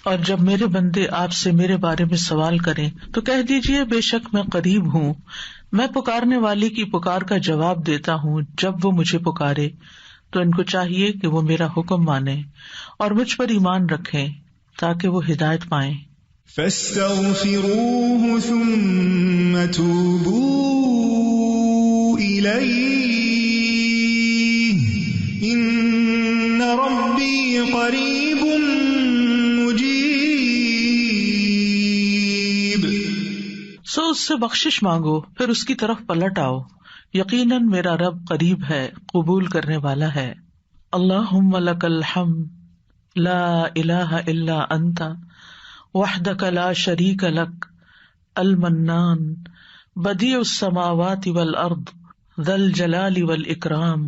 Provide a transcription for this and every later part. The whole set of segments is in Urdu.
اور جب میرے بندے آپ سے میرے بارے میں سوال کریں تو کہہ دیجئے بے شک میں قریب ہوں، میں پکارنے والی کی پکار کا جواب دیتا ہوں جب وہ مجھے پکارے۔ تو ان کو چاہیے کہ وہ میرا حکم مانیں اور مجھ پر ایمان رکھیں تاکہ وہ ہدایت پائیں۔ فاستغفروه ثم توبوا إليه إن ربي قريب مجيب۔ سو اس سے بخشش مانگو پھر اس کی طرف پلٹ آؤ، یقیناً میرا رب قریب ہے، قبول کرنے والا ہے۔ اللہم لک الحمد لا الہ الا انت وحدک لا شریک لک المنان بدیع السماوات والارض ذا الجلال والاکرام۔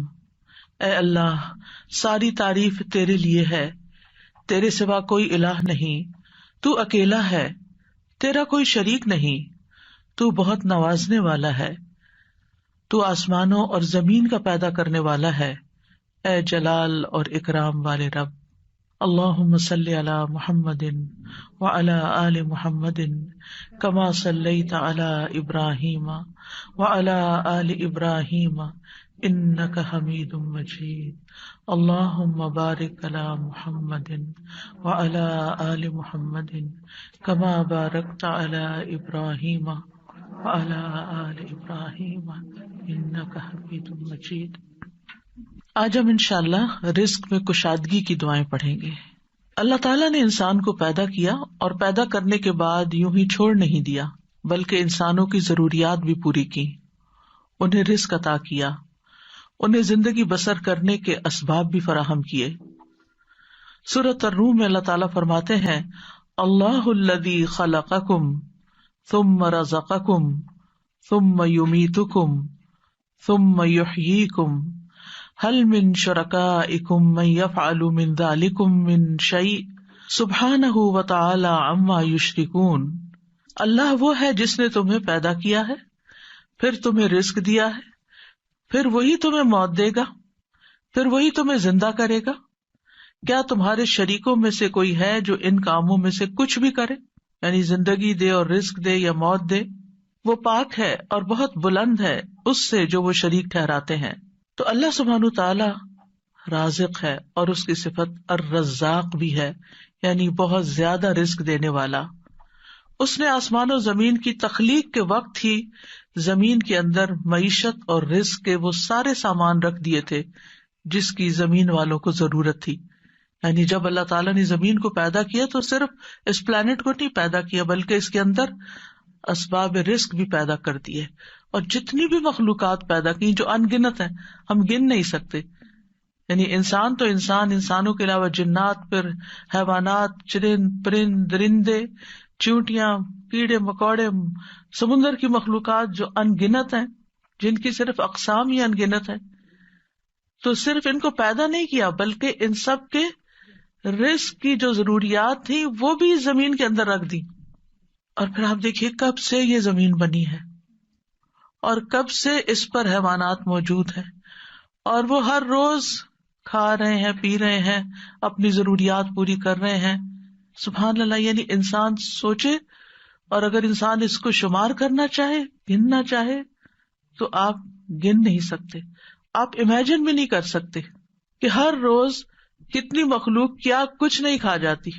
اے اللہ، ساری تعریف تیرے لیے ہے، تیرے سوا کوئی الہ نہیں، تو اکیلا ہے، تیرا کوئی شریک نہیں، تو بہت نوازنے والا ہے، تو آسمانوں اور زمین کا پیدا کرنے والا ہے، اے جلال اور اکرام والے رب۔ اللہم صلی علی محمد وعلی آل محمد کما صلیت علی ابراہیم وعلی آل ابراہیم انک حمید مجید۔ اللہم بارک علی محمد وعلی آل محمد کما بارکت علی ابراہیم وعلی آل ابراہیم انک حمید مجید۔ آج ہم انشاءاللہ رزق میں کشادگی کی دعائیں پڑھیں گے۔ اللہ تعالیٰ نے انسان کو پیدا کیا اور پیدا کرنے کے بعد یوں ہی چھوڑ نہیں دیا، بلکہ انسانوں کی ضروریات بھی پوری کی، انہیں رزق عطا کیا، انہیں زندگی بسر کرنے کے اسباب بھی فراہم کیے۔ سورۃ الروم میں اللہ تعالیٰ فرماتے ہیں اللہ الذی خلقکم ثم رزقکم ثم یمیتکم ثم یحییکم هل من شرکائکم من یفعل من ذلکم من شیء سبحانہ وتعالی عما یشرکون۔ اللہ وہ ہے جس نے تمہیں پیدا کیا ہے، پھر تمہیں رزق دیا ہے، پھر وہی تمہیں موت دے گا، پھر وہی تمہیں زندہ کرے گا۔ کیا تمہارے شریکوں میں سے کوئی ہے جو ان کاموں میں سے کچھ بھی کرے، یعنی زندگی دے اور رزق دے یا موت دے؟ وہ پاک ہے اور بہت بلند ہے اس سے جو وہ شریک ٹھہراتے ہیں۔ تو اللہ سبحانہ تعالی رازق ہے اور اس کی صفت الرزاق بھی ہے، یعنی بہت زیادہ رزق دینے والا۔ اس نے آسمان و زمین کی تخلیق کے وقت ہی زمین کے اندر معیشت اور رزق کے وہ سارے سامان رکھ دیے تھے جس کی زمین والوں کو ضرورت تھی۔ یعنی جب اللہ تعالیٰ نے زمین کو پیدا کیا تو صرف اس پلانٹ کو نہیں پیدا کیا بلکہ اس کے اندر اسباب رزق بھی پیدا کر دیے، اور جتنی بھی مخلوقات پیدا کی جو ان گنت ہیں، ہم گن نہیں سکتے۔ یعنی انسان تو انسان، انسانوں کے علاوہ جنات، پھر حیوانات، چرند پرند درندے، چیونٹیاں، کیڑے مکوڑے، سمندر کی مخلوقات جو ان گنت ہیں، جن کی صرف اقسام ہی ان گنت ہیں۔ تو صرف ان کو پیدا نہیں کیا بلکہ ان سب کے رزق کی جو ضروریات تھی وہ بھی زمین کے اندر رکھ دی۔ اور پھر آپ دیکھیے کب سے یہ زمین بنی ہے اور کب سے اس پر حیوانات موجود ہیں، اور وہ ہر روز کھا رہے ہیں، پی رہے ہیں، اپنی ضروریات پوری کر رہے ہیں۔ سبحان اللہ، یعنی انسان سوچے، اور اگر انسان اس کو شمار کرنا چاہے، گننا چاہے، تو آپ گن نہیں سکتے، آپ امیجن بھی نہیں کر سکتے کہ ہر روز کتنی مخلوق کیا کچھ نہیں کھا جاتی،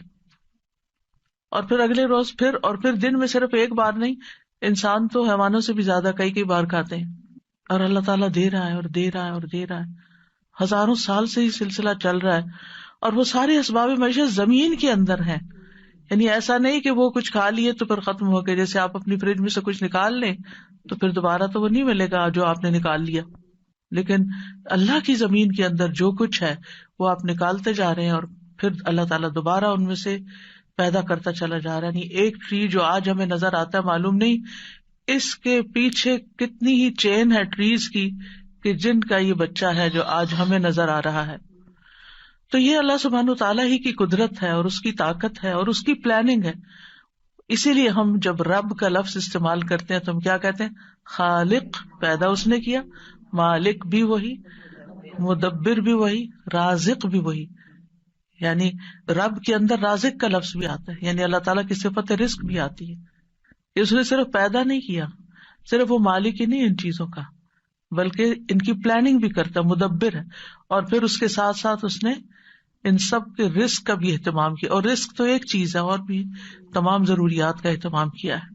اور پھر اگلے روز پھر، اور پھر دن میں صرف ایک بار نہیں، انسان تو حیوانوں سے بھی زیادہ کئی بار کھاتے ہیں، اور اللہ تعالیٰ دے رہا ہے اور دے رہا ہے اور دے رہا ہے، ہزاروں سال سے یہ سلسلہ چل رہا ہے، اور وہ سارے اسباب معیشت زمین کے اندر ہیں۔ یعنی ایسا نہیں کہ وہ کچھ کھا لیے تو پھر ختم ہو گئے، جیسے آپ اپنی فریج میں سے کچھ نکال لیں تو پھر دوبارہ تو وہ نہیں ملے گا جو آپ نے نکال لیا، لیکن اللہ کی زمین کے اندر جو کچھ ہے وہ آپ نکالتے جا رہے ہیں، اور پھر اللہ تعالیٰ دوبارہ ان میں سے پیدا کرتا چلا جا رہا ہے۔ نہیں، ایک ٹری جو آج ہمیں نظر آتا ہے، معلوم نہیں اس کے پیچھے کتنی ہی چین ہے ٹریز کی کہ جن کا یہ بچہ ہے جو آج ہمیں نظر آ رہا ہے۔ تو یہ اللہ سبحانہ تعالیٰ ہی کی قدرت ہے اور اس کی طاقت ہے اور اس کی پلاننگ ہے۔ اسی لیے ہم جب رب کا لفظ استعمال کرتے ہیں تو ہم کیا کہتے ہیں؟ خالق، پیدا اس نے کیا، مالک بھی وہی، مدبر بھی وہی، رازق بھی وہی۔ یعنی رب کے اندر رازق کا لفظ بھی آتا ہے، یعنی اللہ تعالیٰ کی صفت رزق بھی آتی ہے. اس نے صرف پیدا نہیں کیا، صرف وہ مالک ہی نہیں ان چیزوں کا، بلکہ ان کی پلاننگ بھی کرتا، مدبر ہے. اور پھر اس کے ساتھ ساتھ اس نے ان سب کے رزق کا بھی اہتمام کیا. اور رزق تو ایک چیز ہے، اور بھی تمام ضروریات کا اہتمام کیا ہے.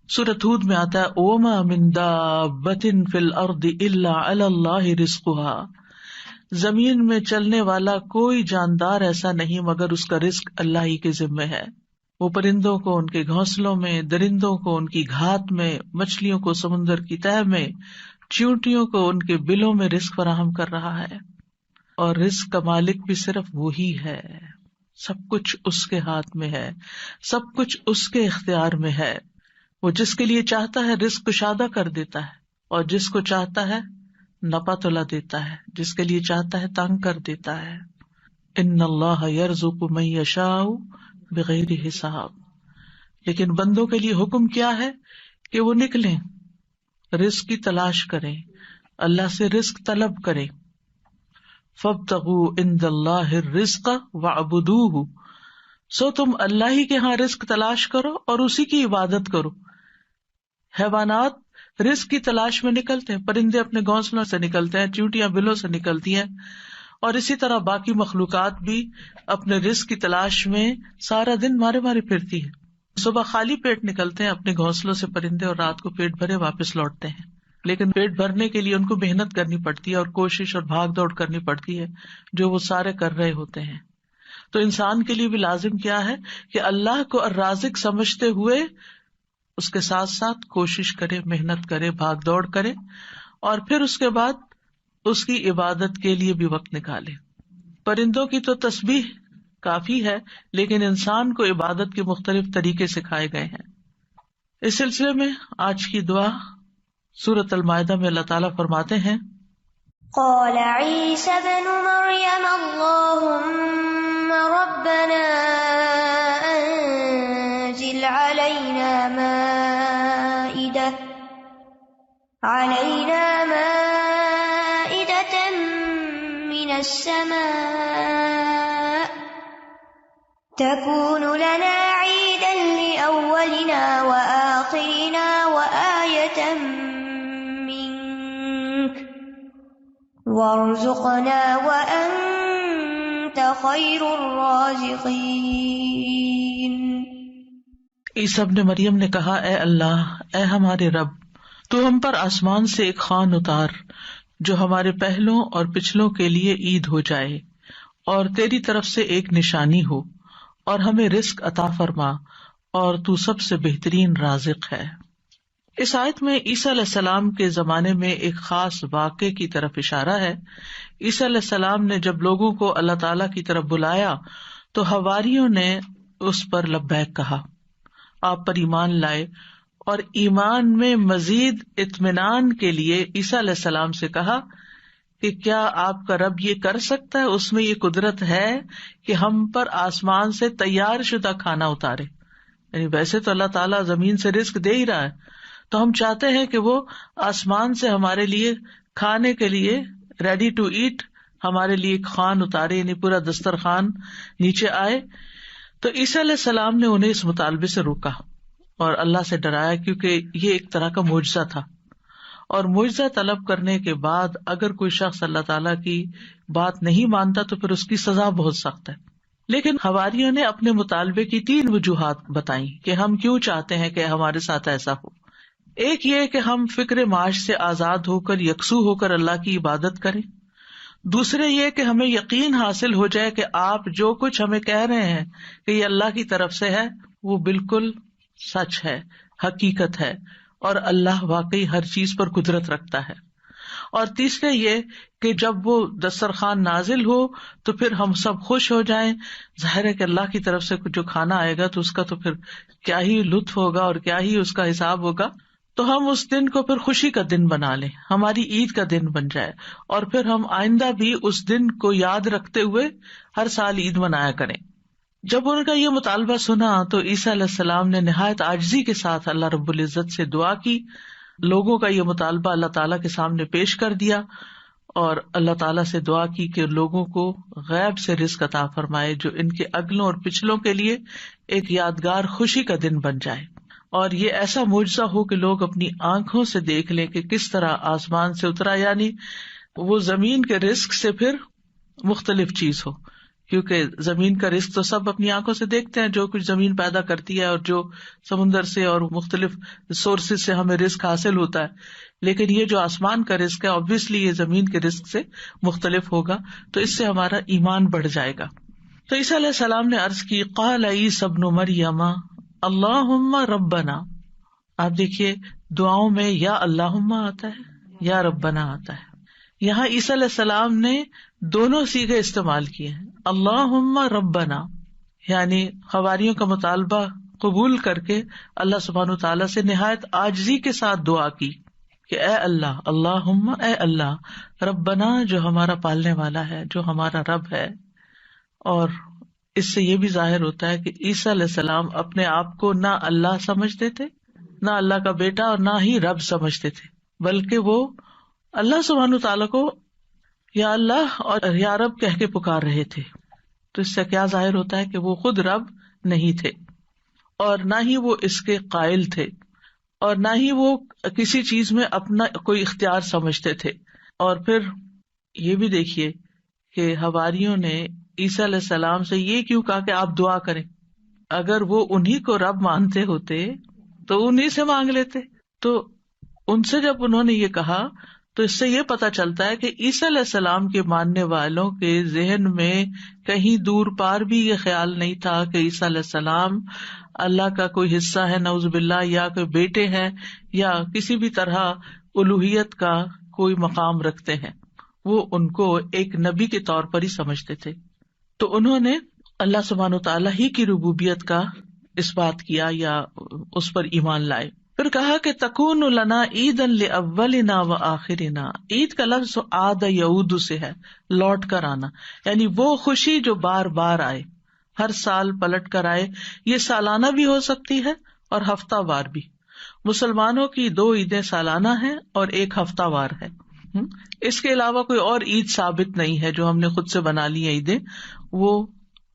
سورۃ ہود میں آتا ہے وَمَا مِن دَابَّةٍ فِي الْأَرْضِ إِلَّا عَلَى اللَّهِ رِزْقُهَا، زمین میں چلنے والا کوئی جاندار ایسا نہیں مگر اس کا رزق اللہ ہی کے ذمے ہے. وہ پرندوں کو ان کے گھونسلوں میں، درندوں کو ان کی گھات میں، مچھلیوں کو سمندر کی تہہ میں، چیونٹیوں کو ان کے بلوں میں رزق فراہم کر رہا ہے. اور رزق کا مالک بھی صرف وہی ہے. سب کچھ اس کے ہاتھ میں ہے، سب کچھ اس کے اختیار میں ہے. وہ جس کے لیے چاہتا ہے رزق کشادہ کر دیتا ہے، اور جس کو چاہتا ہے نپا تلا دیتا ہے، جس کے لیے چاہتا ہے تنگ کر دیتا ہے. ان اللہ یرزق من یشاء بغیر حساب. لیکن بندوں کے لیے حکم کیا ہے کہ وہ نکلیں، رزق کی تلاش کریں، اللہ سے رزق طلب کریں. فابتغوا عند اللہ الرزق واعبدوہ، سو تم اللہ ہی کے ہاں رزق تلاش کرو اور اسی کی عبادت کرو. حیوانات رزق کی تلاش میں نکلتے ہیں، پرندے اپنے گھونسلوں سے نکلتے ہیں، چیونٹیاں بلوں سے نکلتی ہیں، اور اسی طرح باقی مخلوقات بھی اپنے رزق کی تلاش میں سارا دن مارے مارے پھرتی ہے. صبح خالی پیٹ نکلتے ہیں اپنے گھونسلوں سے پرندے، اور رات کو پیٹ بھرے واپس لوٹتے ہیں. لیکن پیٹ بھرنے کے لیے ان کو محنت کرنی پڑتی ہے اور کوشش اور بھاگ دوڑ کرنی پڑتی ہے، جو وہ سارے کر رہے ہوتے ہیں. تو انسان کے لیے بھی لازم کیا ہے کہ اللہ کو الرازق سمجھتے ہوئے اس کے ساتھ ساتھ کوشش کرے، محنت کرے، بھاگ دوڑ کرے، اور پھر اس کے بعد اس کی عبادت کے لیے بھی وقت نکالے. پرندوں کی تو تسبیح کافی ہے، لیکن انسان کو عبادت کے مختلف طریقے سکھائے گئے ہیں. اس سلسلے میں آج کی دعا سورۃ المائدہ میں اللہ تعالیٰ فرماتے ہیں قال عیسی ابن مریم اللہم ربنا انزل علینا مائدة من السماء تكون لنا عيدا لأولنا وآخرنا وآية منك وارزقنا وأنت خير الرازقين. عیسیٰ ابن مریم نے کہا، اے اللہ، اے ہمارے رب، تو ہم پر آسمان سے ایک خوان اتار جو ہمارے پہلوں اور پچھلوں کے لیے عید ہو جائے، اور تیری طرف سے ایک نشانی ہو، اور ہمیں رزق عطا فرما، اور تو سب سے بہترین رازق ہے. اس آیت میں عیسیٰ علیہ السلام کے زمانے میں ایک خاص واقعے کی طرف اشارہ ہے. عیسیٰ علیہ السلام نے جب لوگوں کو اللہ تعالیٰ کی طرف بلایا تو حواریوں نے اس پر لبیک کہا، آپ پر ایمان لائے، اور ایمان میں مزید اطمینان کے لیے عیسیٰ علیہ السلام سے کہا کہ کیا آپ کا رب یہ کر سکتا ہے، اس میں یہ قدرت ہے کہ ہم پر آسمان سے تیار شدہ کھانا اتارے. یعنی ویسے تو اللہ تعالیٰ زمین سے رزق دے ہی رہا ہے، تو ہم چاہتے ہیں کہ وہ آسمان سے ہمارے لیے کھانے کے لیے ریڈی ٹو ایٹ ہمارے لیے ایک خوان اتارے، یعنی پورا دسترخوان نیچے آئے. تو عیسیٰ علیہ السلام نے انہیں اس مطالبے سے روکا اور اللہ سے ڈرایا، کیونکہ یہ ایک طرح کا معجزہ تھا، اور معجزہ طلب کرنے کے بعد اگر کوئی شخص اللہ تعالیٰ کی بات نہیں مانتا تو پھر اس کی سزا بہت سخت ہے. لیکن حواریوں نے اپنے مطالبے کی 3 وجوہات بتائیں کہ ہم کیوں چاہتے ہیں کہ ہمارے ساتھ ایسا ہو. ایک یہ کہ ہم فکر معاش سے آزاد ہو کر، یکسو ہو کر اللہ کی عبادت کریں. دوسرے یہ کہ ہمیں یقین حاصل ہو جائے کہ آپ جو کچھ ہمیں کہہ رہے ہیں کہ یہ اللہ کی طرف سے ہے، وہ بالکل سچ ہے، حقیقت ہے، اور اللہ واقعی ہر چیز پر قدرت رکھتا ہے. اور تیسرے یہ کہ جب وہ دسترخوان نازل ہو تو پھر ہم سب خوش ہو جائیں. ظاہر ہے کہ اللہ کی طرف سے جو کھانا آئے گا تو اس کا تو پھر کیا ہی لطف ہوگا اور کیا ہی اس کا حساب ہوگا. تو ہم اس دن کو پھر خوشی کا دن بنا لیں، ہماری عید کا دن بن جائے، اور پھر ہم آئندہ بھی اس دن کو یاد رکھتے ہوئے ہر سال عید منایا کریں. جب ان کا یہ مطالبہ سنا تو عیسیٰ علیہ السلام نے نہایت عاجزی کے ساتھ اللہ رب العزت سے دعا کی. لوگوں کا یہ مطالبہ اللہ تعالیٰ کے سامنے پیش کر دیا، اور اللہ تعالیٰ سے دعا کی کہ لوگوں کو غیب سے رزق عطا فرمائے جو ان کے اگلوں اور پچھلوں کے لیے ایک یادگار خوشی کا دن بن جائے، اور یہ ایسا معجزہ ہو کہ لوگ اپنی آنکھوں سے دیکھ لیں کہ کس طرح آسمان سے اترا، یعنی وہ زمین کے رزق سے پھر مختلف چیز ہو، کیونکہ زمین کا رزق تو سب اپنی آنکھوں سے دیکھتے ہیں، جو کچھ زمین پیدا کرتی ہے اور جو سمندر سے اور مختلف سورسز سے ہمیں رزق حاصل ہوتا ہے، لیکن یہ جو آسمان کا رزق ہے obviously یہ زمین کے رزق سے مختلف ہوگا، تو اس سے ہمارا ایمان بڑھ جائے گا۔ تو عیسیٰ علیہ السلام نے عرض کی قال عیسی ابن مریم اللہم ربنا، آپ دیکھیے دعاؤں میں یا اللہم آتا ہے یا ربنا آتا ہے، یہاں عیسیٰ علیہ السلام نے دونوں صیغے استعمال کیے ہیں، اللہم ربنا یعنی حواریوں کا مطالبہ قبول کر کے اللہ سبحانہ وتعالیٰ سے نہایت عاجزی کے ساتھ دعا کی کہ اے اللہ، اللہم اے اللہ، ربنا جو ہمارا پالنے والا ہے، جو ہمارا رب ہے۔ اور اس سے یہ بھی ظاہر ہوتا ہے کہ عیسیٰ علیہ السلام اپنے آپ کو نہ اللہ سمجھتے تھے، نہ اللہ کا بیٹا، اور نہ ہی رب سمجھتے تھے، بلکہ وہ اللہ سبحانہ تعالیٰ کو یا اللہ اور یا رب کہہ کے پکار رہے تھے۔ تو اس سے کیا ظاہر ہوتا ہے کہ وہ خود رب نہیں تھے، اور نہ ہی وہ اس کے قائل تھے، اور نہ ہی وہ کسی چیز میں اپنا کوئی اختیار سمجھتے تھے۔ اور پھر یہ بھی دیکھیے کہ حواریوں نے عیسیٰ علیہ السلام سے یہ کیوں کہا کہ آپ دعا کریں؟ اگر وہ انہی کو رب مانتے ہوتے تو انہی سے مانگ لیتے۔ تو ان سے جب انہوں نے یہ کہا تو اس سے یہ پتا چلتا ہے کہ عیسیٰ علیہ السلام کے ماننے والوں کے ذہن میں کہیں دور پار بھی یہ خیال نہیں تھا کہ عیسیٰ علیہ السلام اللہ کا کوئی حصہ ہے نعوذ باللہ، یا کوئی بیٹے ہیں، یا کسی بھی طرح الوہیت کا کوئی مقام رکھتے ہیں۔ وہ ان کو ایک نبی کے طور پر ہی سمجھتے تھے۔ تو انہوں نے اللہ سبحانہ وتعالیٰ ہی کی ربوبیت کا اس بات کیا یا اس پر ایمان لائے۔ پھر کہا کہ تکون لنا عیدا لاولنا وآخرنا، عید کا لفظ عاد یعود سے ہے، لوٹ کر آنا، یعنی وہ خوشی جو بار بار آئے، ہر سال پلٹ کر آئے۔ یہ سالانہ بھی ہو سکتی ہے اور ہفتہ وار بھی۔ مسلمانوں کی 2 عیدیں سالانہ ہیں اور 1 ہفتہ وار ہے۔ اس کے علاوہ کوئی اور عید ثابت نہیں ہے جو ہم نے خود سے بنا لی ہیں عیدیں، وہ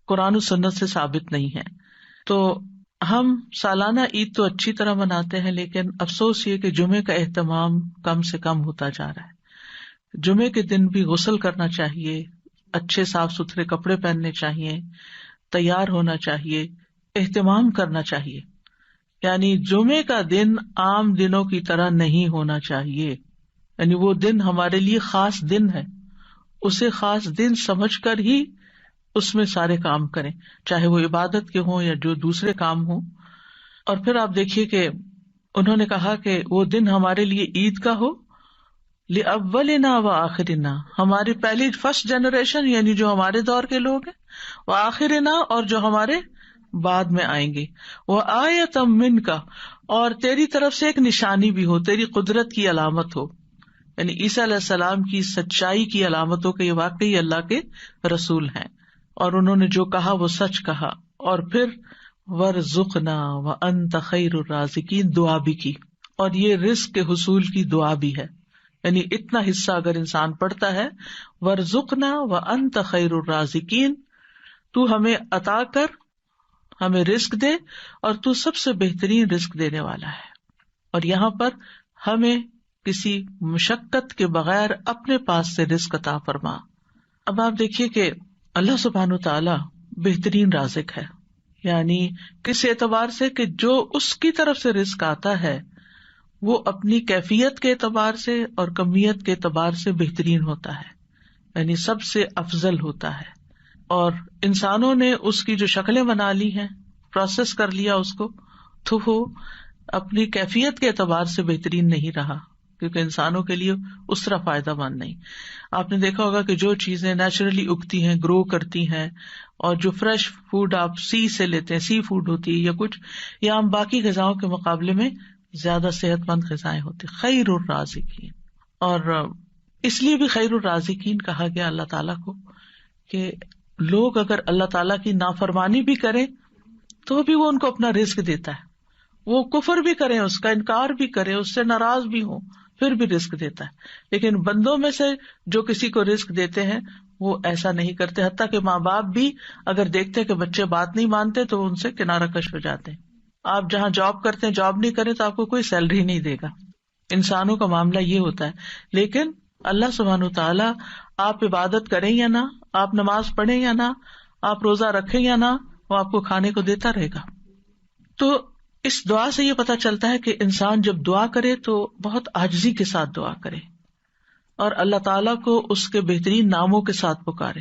قرآن و سنت سے ثابت نہیں ہے۔ تو ہم سالانہ عید تو اچھی طرح مناتے ہیں، لیکن افسوس یہ کہ جمعے کا اہتمام کم سے کم ہوتا جا رہا ہے۔ جمعے کے دن بھی غسل کرنا چاہیے، اچھے صاف ستھرے کپڑے پہننے چاہیے، تیار ہونا چاہیے، اہتمام کرنا چاہیے۔ یعنی جمعے کا دن عام دنوں کی طرح نہیں ہونا چاہیے، یعنی وہ دن ہمارے لیے خاص دن ہے، اسے خاص دن سمجھ کر ہی اس میں سارے کام کریں، چاہے وہ عبادت کے ہوں یا جو دوسرے کام ہوں۔ اور پھر آپ دیکھیے کہ انہوں نے کہا کہ وہ دن ہمارے لیے عید کا ہو، لأولنا وآخرنا، ہماری پہلی فرسٹ جنریشن یعنی جو ہمارے دور کے لوگ ہیں، وآخرنا اور جو ہمارے بعد میں آئیں گے، وآیۃ منک، اور تیری طرف سے ایک نشانی بھی ہو، تیری قدرت کی علامت ہو، یعنی عیسیٰ علیہ السلام کی سچائی کی علامت ہو کہ یہ واقعی اللہ کے رسول ہیں اور انہوں نے جو کہا وہ سچ کہا۔ اور پھر وارزقنا وانت خیر الرازقین دعا بھی کی، اور یہ رزق کے حصول کی دعا بھی ہے، یعنی اتنا حصہ اگر انسان پڑھتا ہے، وارزقنا وانت خیر الرازقین، تو ہمیں عطا کر، ہمیں رزق دے، اور تو سب سے بہترین رزق دینے والا ہے، اور یہاں پر ہمیں کسی مشقت کے بغیر اپنے پاس سے رزق عطا فرما۔ اب آپ دیکھیے کہ اللہ سبحانہ تعالی بہترین رازق ہے، یعنی کس اعتبار سے کہ جو اس کی طرف سے رزق آتا ہے وہ اپنی کیفیت کے اعتبار سے اور کمیت کے اعتبار سے بہترین ہوتا ہے، یعنی سب سے افضل ہوتا ہے۔ اور انسانوں نے اس کی جو شکلیں بنا لی ہیں، پروسیس کر لیا اس کو، تو وہ اپنی کیفیت کے اعتبار سے بہترین نہیں رہا، کیونکہ انسانوں کے لیے اس طرح فائدہ مند نہیں۔ آپ نے دیکھا ہوگا کہ جو چیزیں نیچرلی اگتی ہیں، گرو کرتی ہیں، اور جو فریش فوڈ آپ سی سے لیتے ہیں، سی فوڈ ہوتی ہے یا کچھ، یا ہم باقی غذاؤں کے مقابلے میں زیادہ صحت مند غذائیں ہوتی، خیر الرازقین۔ اور اس لیے بھی خیر الرازقین کہا گیا اللہ تعالیٰ کو کہ لوگ اگر اللہ تعالیٰ کی نافرمانی بھی کریں تو بھی وہ ان کو اپنا رزق دیتا ہے، وہ کفر بھی کریں، اس کا انکار بھی کریں، اس سے ناراض بھی ہوں، پھر بھی رزق دیتا ہے. لیکن بندوں میں سے جو کسی کو رزق دیتے ہیں وہ ایسا نہیں کرتے، حتیٰ کہ ماں باپ بھی اگر دیکھتے کہ بچے بات نہیں مانتے تو ان سے کنارہ کش ہو جاتے ہیں. آپ جہاں جاب کرتے ہیں جاب نہیں کریں تو آپ کو کوئی سیلری نہیں دے گا. انسانوں کا معاملہ یہ ہوتا ہے. لیکن اللہ سبحانہ وتعالیٰ آپ عبادت کریں یا نہ، آپ نماز پڑھیں یا نہ، آپ روزہ رکھیں یا نہ، وہ آپ کو کھانے کو دیتا رہے گا. تو اس دعا سے یہ پتا چلتا ہے کہ انسان جب دعا کرے تو بہت عاجزی کے ساتھ دعا کرے اور اللہ تعالیٰ کو اس کے بہترین ناموں کے ساتھ پکارے.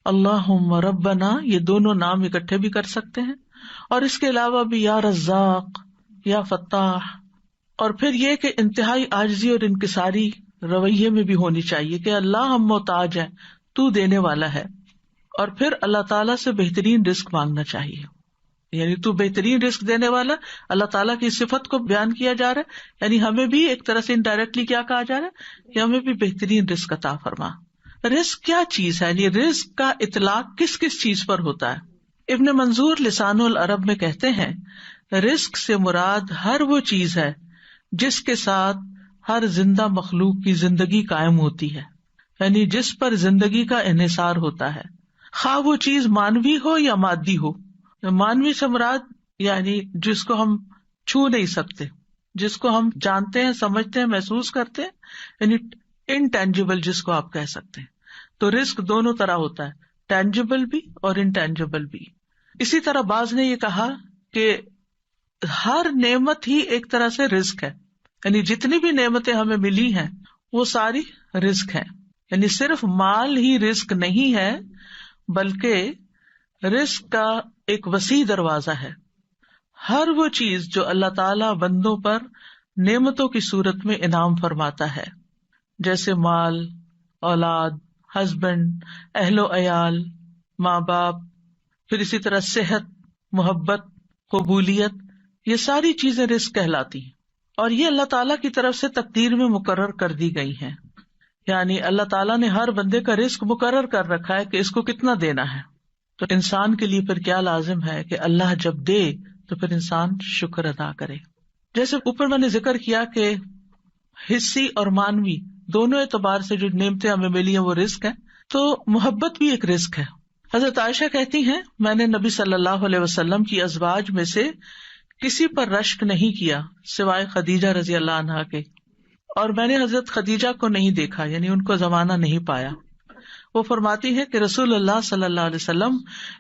اللہم ربنا، یہ دونوں نام اکٹھے بھی کر سکتے ہیں، اور اس کے علاوہ بھی یا رزاق، یا فتاح. اور پھر یہ کہ انتہائی عاجزی اور انکساری رویے میں بھی ہونی چاہیے کہ اللہ ہم محتاج ہیں، تو دینے والا ہے. اور پھر اللہ تعالیٰ سے بہترین رزق مانگنا چاہیے، یعنی تو بہترین رزق دینے والا. اللہ تعالیٰ کی صفت کو بیان کیا جا رہا ہے، یعنی ہمیں بھی ایک طرح سے انڈائریکٹلی کیا کہا جا رہا ہے کہ ہمیں بھی بہترین رزق عطا فرما. رزق کیا چیز ہے، یعنی رزق کا اطلاق کس کس چیز پر ہوتا ہے؟ ابن منظور لسان العرب میں کہتے ہیں رزق سے مراد ہر وہ چیز ہے جس کے ساتھ ہر زندہ مخلوق کی زندگی قائم ہوتی ہے، یعنی جس پر زندگی کا انحصار ہوتا ہے، خواہ وہ چیز مانوی ہو یا مادی ہو. مانوی سے مراد یعنی جس کو ہم چھو نہیں سکتے، جس کو ہم جانتے ہیں، سمجھتے ہیں، محسوس کرتے ہیں، یعنی انٹینجیبل جس کو آپ کہہ سکتے ہیں. تو رزق دونوں طرح ہوتا ہے، ٹینجیبل بھی اور انٹینجیبل بھی. اسی طرح بعض نے یہ کہا کہ ہر نعمت ہی ایک طرح سے رزق ہے، یعنی جتنی بھی نعمتیں ہمیں ملی ہیں وہ ساری رزق ہیں. یعنی صرف مال ہی رزق نہیں ہے بلکہ رزق کا ایک وسیع دروازہ ہے. ہر وہ چیز جو اللہ تعالی بندوں پر نعمتوں کی صورت میں انعام فرماتا ہے، جیسے مال، اولاد، ہسبینڈ، اہل و عیال، ماں باپ، پھر اسی طرح صحت، محبت، قبولیت، یہ ساری چیزیں رزق کہلاتی ہیں. اور یہ اللہ تعالیٰ کی طرف سے تقدیر میں مقرر کر دی گئی ہیں. یعنی اللہ تعالیٰ نے ہر بندے کا رزق مقرر کر رکھا ہے کہ اس کو کتنا دینا ہے. تو انسان کے لیے پھر کیا لازم ہے کہ اللہ جب دے تو پھر انسان شکر ادا کرے. جیسے اوپر میں نے ذکر کیا کہ حصی اور مانوی دونوں اعتبار سے جو نعمتیں ہمیں ملی ہیں وہ رزق ہے، تو محبت بھی ایک رزق ہے. حضرت عائشہ کہتی ہیں میں نے نبی صلی اللہ علیہ وسلم کی ازواج میں سے کسی پر رشک نہیں کیا سوائے خدیجہ رضی اللہ عنہا کے، اور میں نے حضرت خدیجہ کو نہیں دیکھا، یعنی ان کو زمانہ نہیں پایا. وہ فرماتی ہے کہ رسول اللہ صلی اللہ علیہ وسلم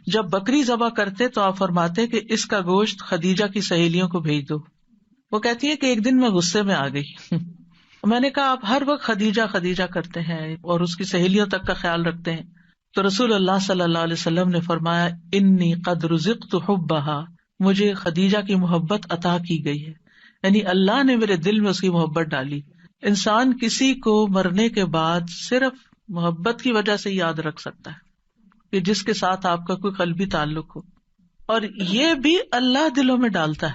جب بکری ذبح کرتے تو آپ فرماتے کہ اس کا گوشت خدیجہ کی سہیلیوں کو بھیج دو. وہ کہتی ہے کہ ایک دن میں غصے میں آ گئی. میں نے کہا آپ ہر وقت خدیجہ خدیجہ کرتے ہیں اور اس کی سہیلیوں تک کا خیال رکھتے ہیں. تو رسول اللہ صلی اللہ علیہ وسلم نے فرمایا انی قد رزقت حبھا، مجھے خدیجہ کی محبت عطا کی گئی ہے، یعنی اللہ نے میرے دل میں اس کی محبت ڈالی. انسان کسی کو مرنے کے بعد صرف محبت کی وجہ سے یاد رکھ سکتا ہے کہ جس کے ساتھ آپ کا کوئی قلبی تعلق ہو، اور یہ بھی اللہ دلوں میں ڈالتا ہے.